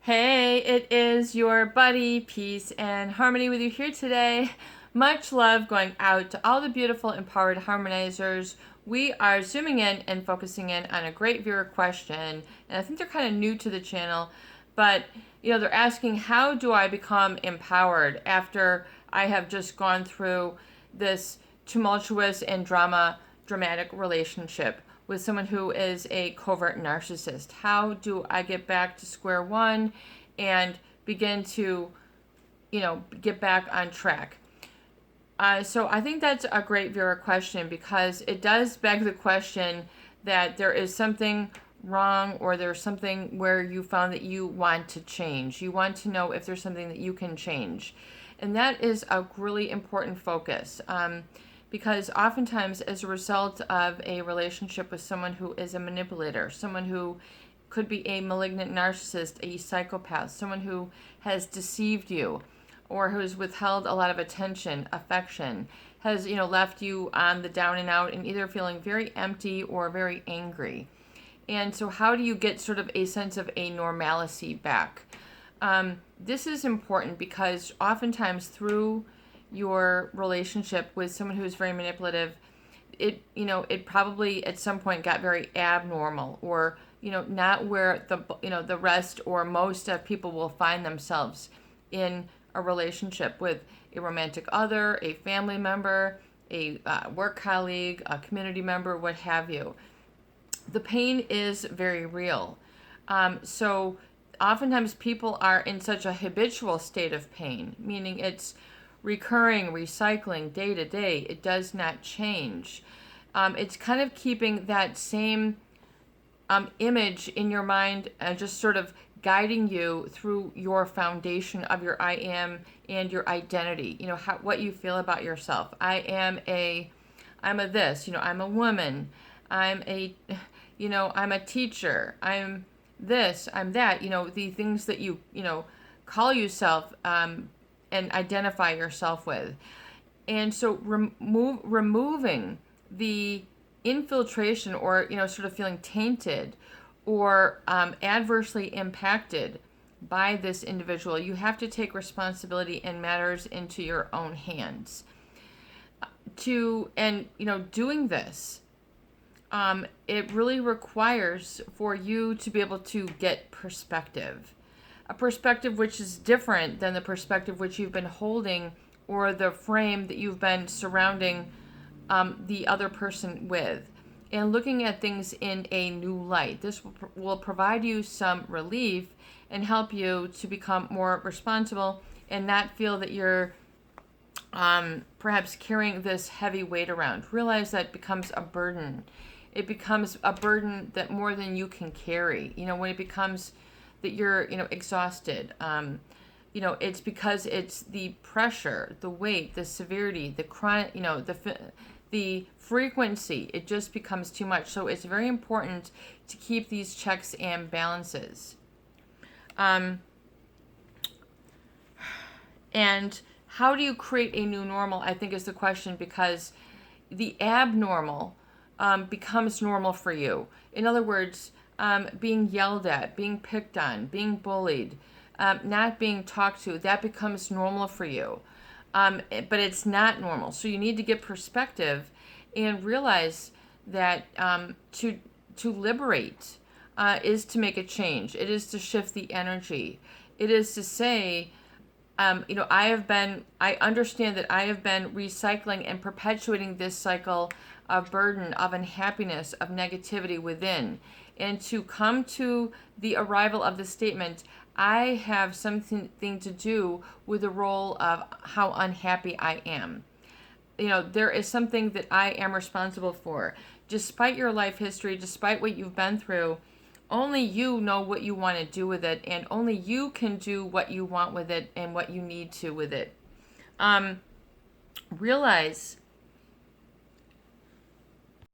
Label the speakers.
Speaker 1: Hey, it is your buddy, Peace and Harmony with you here today. Much love going out to all the beautiful empowered harmonizers. We are zooming in and focusing in on a great viewer question, and I think they're kind of new to the channel, but they're asking, how do I become empowered after I have just gone through this tumultuous and dramatic relationship with someone who is a covert narcissist? How do I get back to square one and begin to, get back on track? So I think that's a great viewer question, because it does beg the question that there is something wrong, or there's something where you found that you want to change. You want to know if there's something that you can change. And that is a really important focus. Because oftentimes, as a result of a relationship with someone who is a manipulator, someone who could be a malignant narcissist, a psychopath, someone who has deceived you, or who has withheld a lot of attention, affection, has left you on the down and out, and either feeling very empty or very angry. And so how do you get sort of a sense of a normalcy back? This is important because oftentimes through your relationship with someone who's very manipulative, it probably at some point got very abnormal, or not where the rest or most of people will find themselves in a relationship with a romantic other, a family member, a work colleague, a community member, what have you. The pain is very real. So oftentimes people are in such a habitual state of pain, meaning it's recurring, recycling day to day. It does not change. It's kind of keeping that same image in your mind, just sort of guiding you through your foundation of your I am and your identity. What you feel about yourself. I'm a this. I'm a woman. I'm a teacher. I'm this. I'm that. The things that you call yourself. And identify yourself with. And so removing the infiltration, or sort of feeling tainted or adversely impacted by this individual, you have to take responsibility and matters into your own hands. Doing this, it really requires for you to be able to get perspective. A perspective which is different than the perspective which you've been holding, or the frame that you've been surrounding the other person with, and looking at things in a new light. This will provide you some relief and help you to become more responsible and not feel that you're perhaps carrying this heavy weight around. Realize that becomes a burden. It becomes a burden that more than you can carry. When it becomes that you're exhausted, it's because it's the pressure, the weight, the severity, the chronic, the frequency. It just becomes too much. So it's very important to keep these checks and balances. And how do you create a new normal, I think, is the question, because the abnormal becomes normal for you. In other words, being yelled at, being picked on, being bullied, not being talked to, that becomes normal for you. But it's not normal. So you need to get perspective and realize that to liberate is to make a change. It is to shift the energy. It is to say, I understand that I have been recycling and perpetuating this cycle of burden, of unhappiness, of negativity within. And to come to the arrival of the statement, I have something to do with the role of how unhappy I am. There is something that I am responsible for. Despite your life history, despite what you've been through, only you know what you want to do with it, and only you can do what you want with it and what you need to with it. Realize